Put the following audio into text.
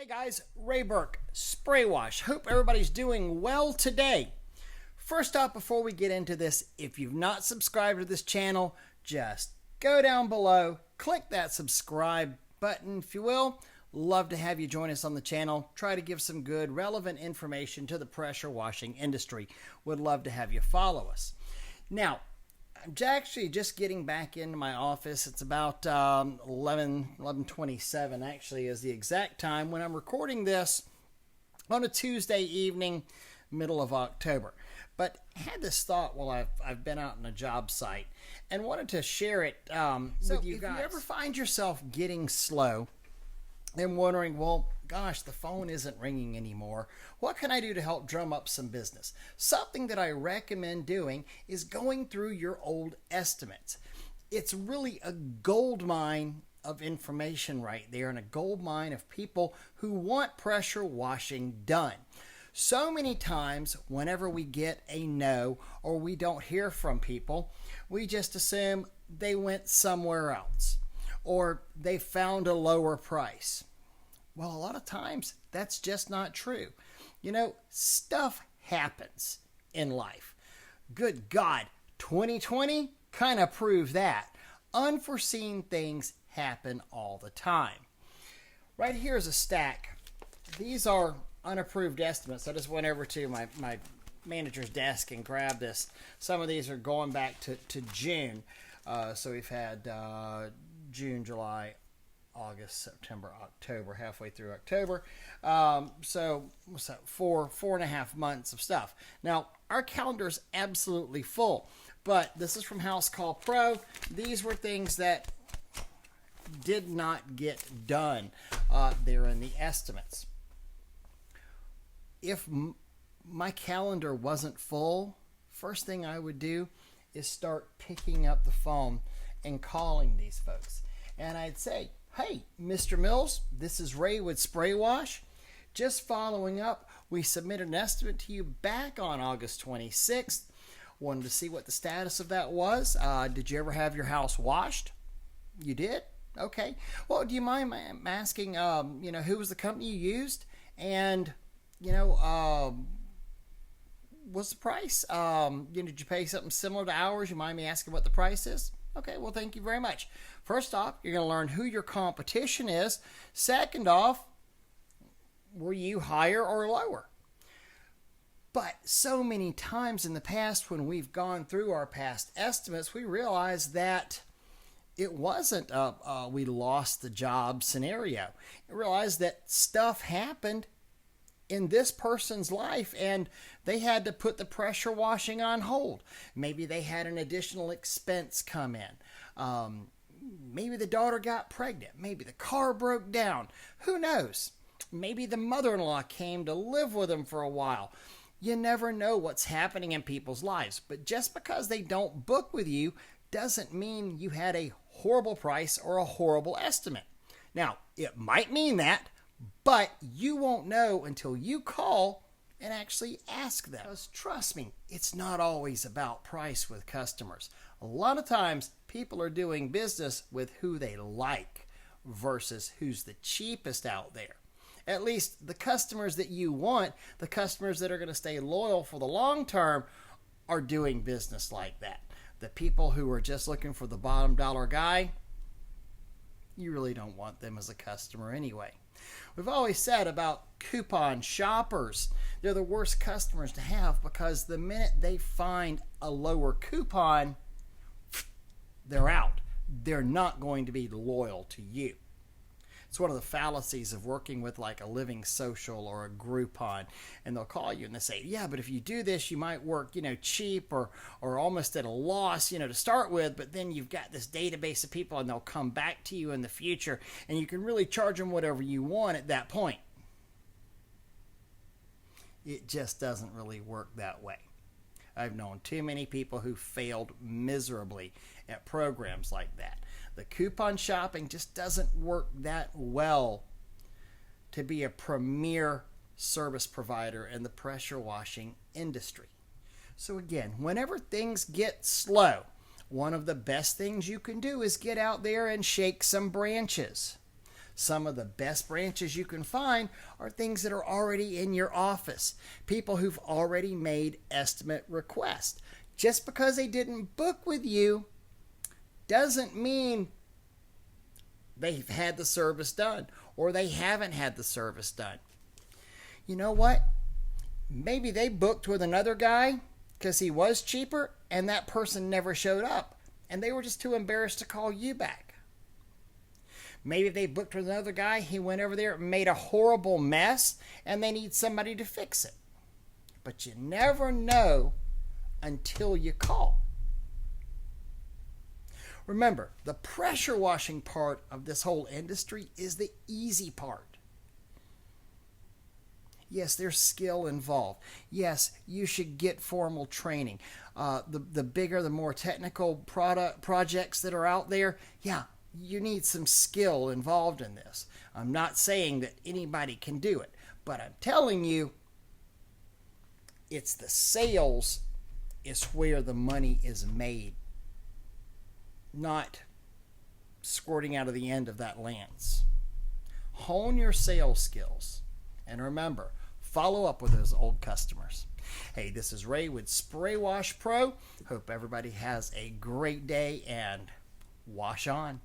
Hey guys, Ray Burke, Spray Wash. Hope everybody's doing well today. First off, before we get into this, if you've not subscribed to this channel, just go down below, click that subscribe button, if you will. Love to have you join us on the channel. Try to give some good, relevant information to the pressure washing industry. Would love to have you follow us. Now, I'm actually just getting back into my office. It's about 11:27 actually is the exact time when I'm recording this on a Tuesday evening, middle of October. But I had this thought while I've been out on a job site and wanted to share it with you guys. If you ever find yourself getting slow and wondering, well, gosh, the phone isn't ringing anymore. What can I do to help drum up some business? Something that I recommend doing is going through your old estimates. It's really a gold mine of information right there and a gold mine of people who want pressure washing done. So many times whenever we get a no or we don't hear from people, we just assume they went somewhere else or they found a lower price. Well, a lot of times that's just not true. You know, stuff happens in life. Good God, 2020 kind of proved that. Unforeseen things happen all the time. Right here is a stack. These are unapproved estimates. I just went over to my manager's desk and grabbed this. Some of these are going back to June. So we've had June, July, August, September, October, halfway through October. So what's that? Four and a half months of stuff. Now, our calendar is absolutely full, but this is from House Call Pro. These were things that did not get done. They're in the estimates. If my calendar wasn't full, first thing I would do is start picking up the phone and calling these folks. And I'd say, hey, Mr. Mills, this is Ray with Spray Wash. Just following up, we submitted an estimate to you back on August 26th. Wanted to see what the status of that was. Did you ever have your house washed? You did? Okay. Well, do you mind asking, who was the company you used? And, what's the price? Did you pay something similar to ours? You mind me asking what the price is? Okay, well, thank you very much. First off, you're going to learn who your competition is. Second off, were you higher or lower? But so many times in the past when we've gone through our past estimates, we realized that it wasn't we lost the job scenario. We realized that stuff happened in this person's life and they had to put the pressure washing on hold. Maybe they had an additional expense come in. Maybe the daughter got pregnant. Maybe the car broke down. Who knows? Maybe the mother-in-law came to live with them for a while. You never know what's happening in people's lives. But just because they don't book with you doesn't mean you had a horrible price or a horrible estimate. Now, it might mean that, but you won't know until you call and actually ask them. Because trust me, it's not always about price with customers. A lot of times, people are doing business with who they like versus who's the cheapest out there. At least the customers that you want, the customers that are going to stay loyal for the long term, are doing business like that. The people who are just looking for the bottom dollar guy, you really don't want them as a customer anyway. We've always said about coupon shoppers, they're the worst customers to have because the minute they find a lower coupon, they're out. They're not going to be loyal to you. It's one of the fallacies of working with like a Living Social or a Groupon, and they'll call you and they say, yeah, but if you do this, you might work, cheap or almost at a loss, to start with, but then you've got this database of people and they'll come back to you in the future and you can really charge them whatever you want at that point. It just doesn't really work that way. I've known too many people who failed miserably at programs like that. The coupon shopping just doesn't work that well to be a premier service provider in the pressure washing industry. So again, whenever things get slow, one of the best things you can do is get out there and shake some branches. Some of the best branches you can find are things that are already in your office, people who've already made estimate requests. Just because they didn't book with you doesn't mean they've had the service done or they haven't had the service done. You know what? Maybe they booked with another guy because he was cheaper and that person never showed up and they were just too embarrassed to call you back. Maybe they booked with another guy, he went over there and made a horrible mess and they need somebody to fix it. But you never know until you call. Remember, the pressure washing part of this whole industry is the easy part. Yes, there's skill involved. Yes, you should get formal training. The bigger, the more technical projects that are out there, yeah, you need some skill involved in this. I'm not saying that anybody can do it, but I'm telling you, it's the sales is where the money is made, not squirting out of the end of that lance. Hone your sales skills. And remember, follow up with those old customers. Hey, this is Ray with Spray Wash Pro. Hope everybody has a great day and wash on.